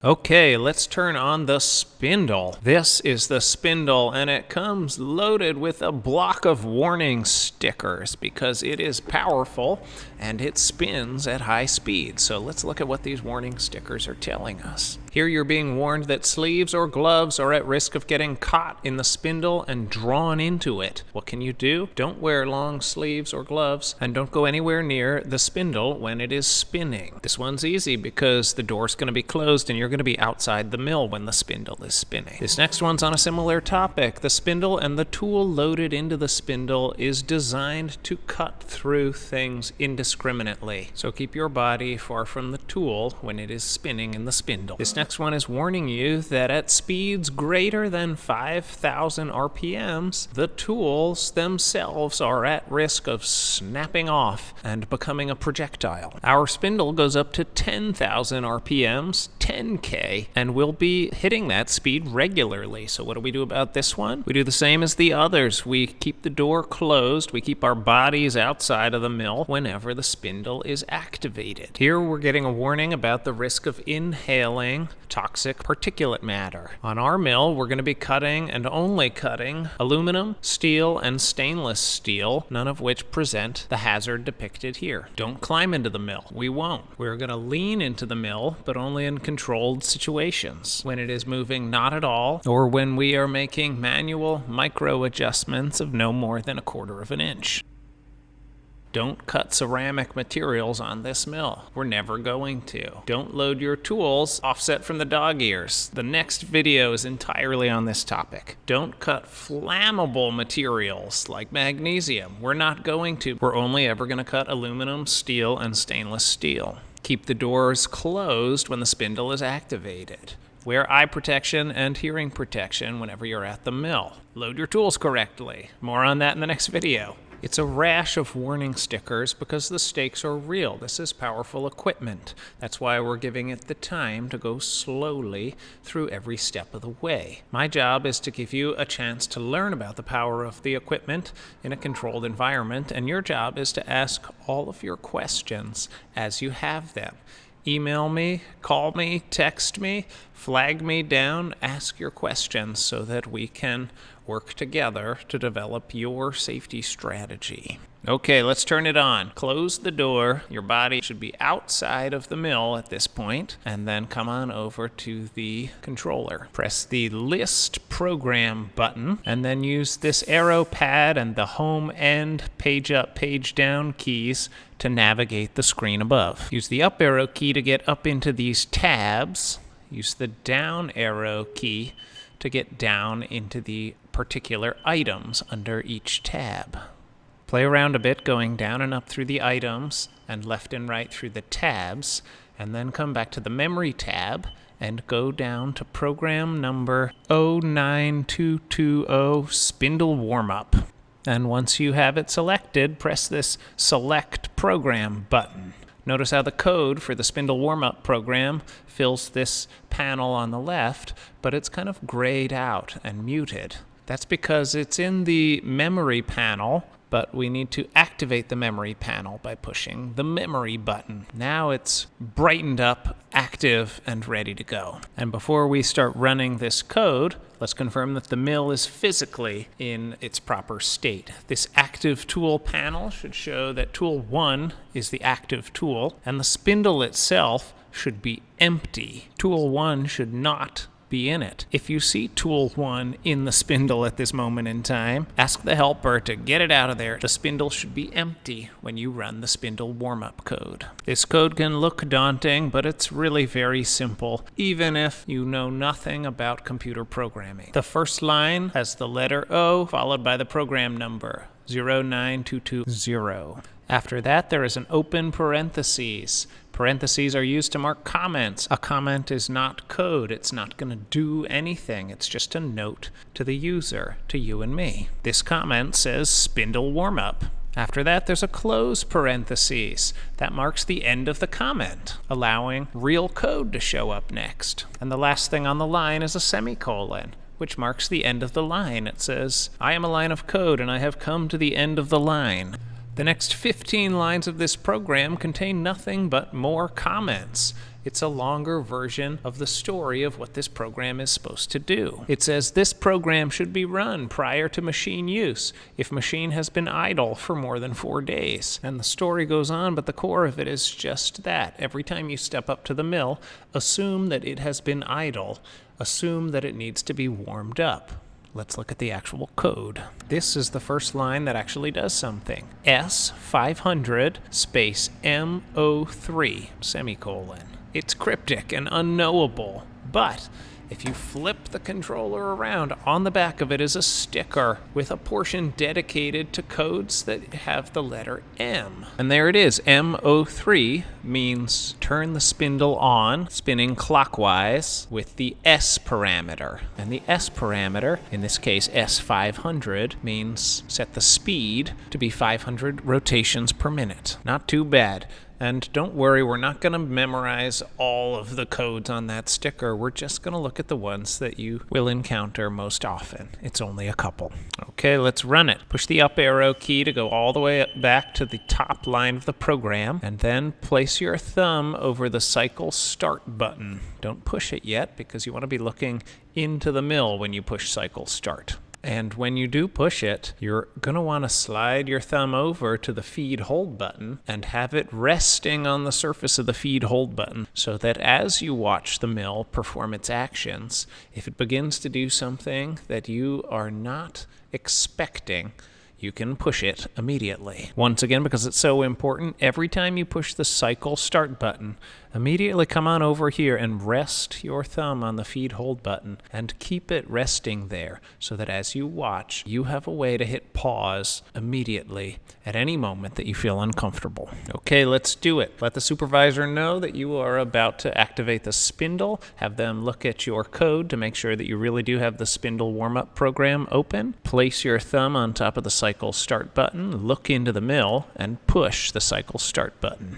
Okay, let's turn on the Spindle. This is the Spindle, and it comes loaded with a block of warning stickers because it is powerful and it spins at high speed. So let's look at what these warning stickers are telling us. Here you're being warned that sleeves or gloves are at risk of getting caught in the spindle and drawn into it. What can you do? Don't wear long sleeves or gloves, and don't go anywhere near the spindle when it is spinning. This one's easy because the door's going to be closed and you're going to be outside the mill when the spindle is spinning. This next one's on a similar topic. The spindle and the tool loaded into the spindle is designed to cut through things indiscriminately. So keep your body far from the tool when it is spinning in the spindle. This next one is warning you that at speeds greater than 5,000 RPMs, the tools themselves are at risk of snapping off and becoming a projectile. Our spindle goes up to 10,000 RPMs, 10K, and we'll be hitting that speed regularly. So what do we do about this one? We do the same as the others. We keep the door closed. We keep our bodies outside of the mill whenever the spindle is activated. Here we're getting a warning about the risk of inhaling toxic particulate matter. On our mill, we're going to be cutting and only cutting aluminum, steel, and stainless steel, none of which present the hazard depicted here. Don't climb into the mill. We won't. We're going to lean into the mill, but only in controlled situations. When it is moving not at all, or when we are making manual micro adjustments of no more than 1/4 of an inch. Don't cut ceramic materials on this mill. We're never going to. Don't load your tools offset from the dog ears. The next video is entirely on this topic. Don't cut flammable materials like magnesium. We're not going to. We're only ever going to cut aluminum, steel, and stainless steel. Keep the doors closed when the spindle is activated. Wear eye protection and hearing protection whenever you're at the mill. Load your tools correctly. More on that in the next video. It's a rash of warning stickers because the stakes are real. This is powerful equipment. That's why we're giving it the time to go slowly through every step of the way. My job is to give you a chance to learn about the power of the equipment in a controlled environment, and your job is to ask all of your questions as you have them. Email me, call me, text me, flag me down, ask your questions so that we can work together to develop your safety strategy. Okay, let's turn it on. Close the door. Your body should be outside of the mill at this point, and then come on over to the controller. Press the List Program button, and then use this arrow pad and the home and page up, page down keys to navigate the screen above. Use the up arrow key to get up into these tabs. Use the down arrow key to get down into the particular items under each tab. Play around a bit going down and up through the items and left and right through the tabs, and then come back to the memory tab and go down to program number 09220 Spindle Warmup. And once you have it selected, press this Select Program button. Notice how the code for the Spindle Warmup program fills this panel on the left, but it's kind of grayed out and muted. That's because it's in the memory panel, but we need to activate the memory panel by pushing the memory button. Now it's brightened up, active, and ready to go. And before we start running this code, let's confirm that the mill is physically in its proper state. This active tool panel should show that tool 1 is the active tool, and the spindle itself should be empty. Tool 1 should not be in it. If you see tool 1 in the spindle at this moment in time, ask the helper to get it out of there. The spindle should be empty when you run the Spindle Warmup code. This code can look daunting, but it's really very simple, even if you know nothing about computer programming. The first line has the letter O followed by the program number 09220. After that, there is an open parentheses. Parentheses are used to mark comments. A comment is not code. It's not going to do anything. It's just a note to the user, to you and me. This comment says Spindle Warmup. After that, there's a close parentheses. That marks the end of the comment, allowing real code to show up next. And the last thing on the line is a semicolon, which marks the end of the line. It says, I am a line of code and I have come to the end of the line. The next 15 lines of this program contain nothing but more comments. It's a longer version of the story of what this program is supposed to do. It says this program should be run prior to machine use if machine has been idle for more than 4 days. And the story goes on, but the core of it is just that. Every time you step up to the mill, assume that it has been idle. Assume that it needs to be warmed up. Let's look at the actual code. This is the first line that actually does something. S500 space M03 semicolon. It's cryptic and unknowable, but if you flip the controller around, on the back of it is a sticker with a portion dedicated to codes that have the letter M. And there it is. M03 means turn the spindle on, spinning clockwise with the S parameter. And the S parameter, in this case S500, means set the speed to be 500 rotations per minute. Not too bad. And don't worry, we're not going to memorize all of the codes on that sticker. We're just going to look at the ones that you will encounter most often. It's only a couple. Okay, let's run it. Push the up arrow key to go all the way back to the top line of the program, and then place your thumb over the cycle start button. Don't push it yet because you want to be looking into the mill when you push cycle start. And when you do push it, you're going to want to slide your thumb over to the feed hold button and have it resting on the surface of the feed hold button so that as you watch the mill perform its actions, if it begins to do something that you are not expecting, you can push it immediately. Once again, because it's so important, every time you push the cycle start button, immediately come on over here and rest your thumb on the feed hold button and keep it resting there so that as you watch, you have a way to hit pause immediately at any moment that you feel uncomfortable. Okay, let's do it. Let the supervisor know that you are about to activate the spindle. Have them look at your code to make sure that you really do have the spindle warm-up program open. Place your thumb on top of the cycle start button, look into the mill, and push the cycle start button.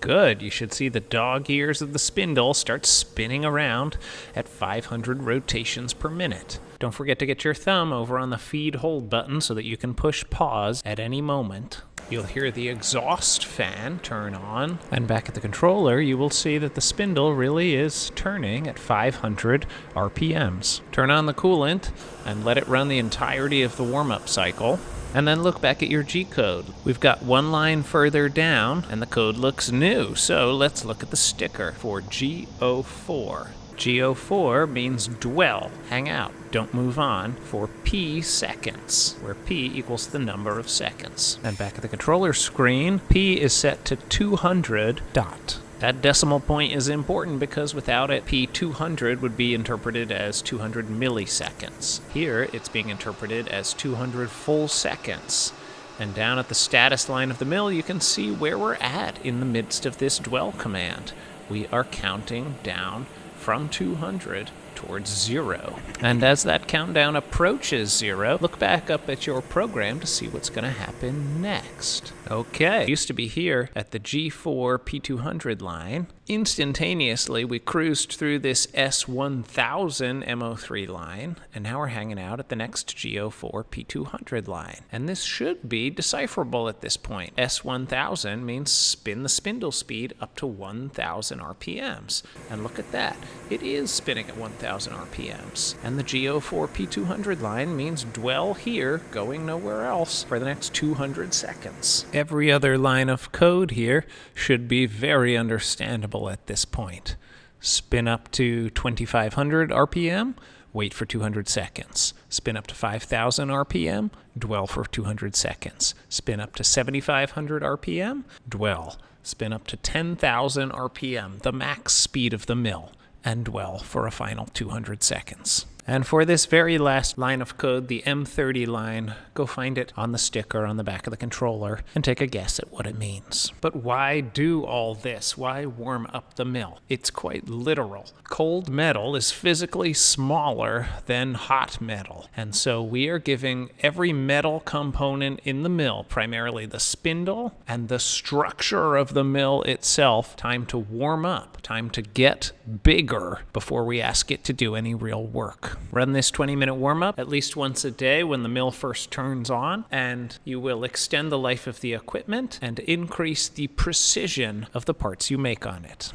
Good. You should see the dog ears of the spindle start spinning around at 500 rotations per minute. Don't forget to get your thumb over on the feed hold button so that you can push pause at any moment. You'll hear the exhaust fan turn on, and back at the controller you will see that the spindle really is turning at 500 RPMs. Turn on the coolant and let it run the entirety of the warm-up cycle. And then look back at your G-code. We've got one line further down, and the code looks new. So let's look at the sticker for G04. G04 means dwell, hang out, don't move on, for P seconds, where P equals the number of seconds. And back at the controller screen, P is set to 200 dot. That decimal point is important because without it, P200 would be interpreted as 200 milliseconds. Here, it's being interpreted as 200 full seconds. And down at the status line of the mill, you can see where we're at in the midst of this dwell command. We are counting down from 200 towards 0. And as that countdown approaches 0, look back up at your program to see what's going to happen next. Okay, it used to be here at the G4 P200 line. Instantaneously, we cruised through this S1000 MO3 line, and now we're hanging out at the next G04 P200 line. And this should be decipherable at this point. S1000 means spin the spindle speed up to 1000 RPMs. And look at that. It is spinning at 1000 RPMs. And the G04 P200 line means dwell here, going nowhere else, for the next 200 seconds. Every other line of code here should be very understandable at this point. Spin up to 2500 RPM, wait for 200 seconds. Spin up to 5000 RPM, dwell for 200 seconds. Spin up to 7500 RPM, dwell. Spin up to 10,000 RPM, the max speed of the mill, and dwell for a final 200 seconds. And for this very last line of code, the M30 line, go find it on the sticker on the back of the controller and take a guess at what it means. But why do all this? Why warm up the mill? It's quite literal. Cold metal is physically smaller than hot metal. And so we are giving every metal component in the mill, primarily the spindle and the structure of the mill itself, time to warm up, time to get bigger before we ask it to do any real work. work. Run this 20-minute warm-up at least once a day when the mill first turns on, and you will extend the life of the equipment and increase the precision of the parts you make on it.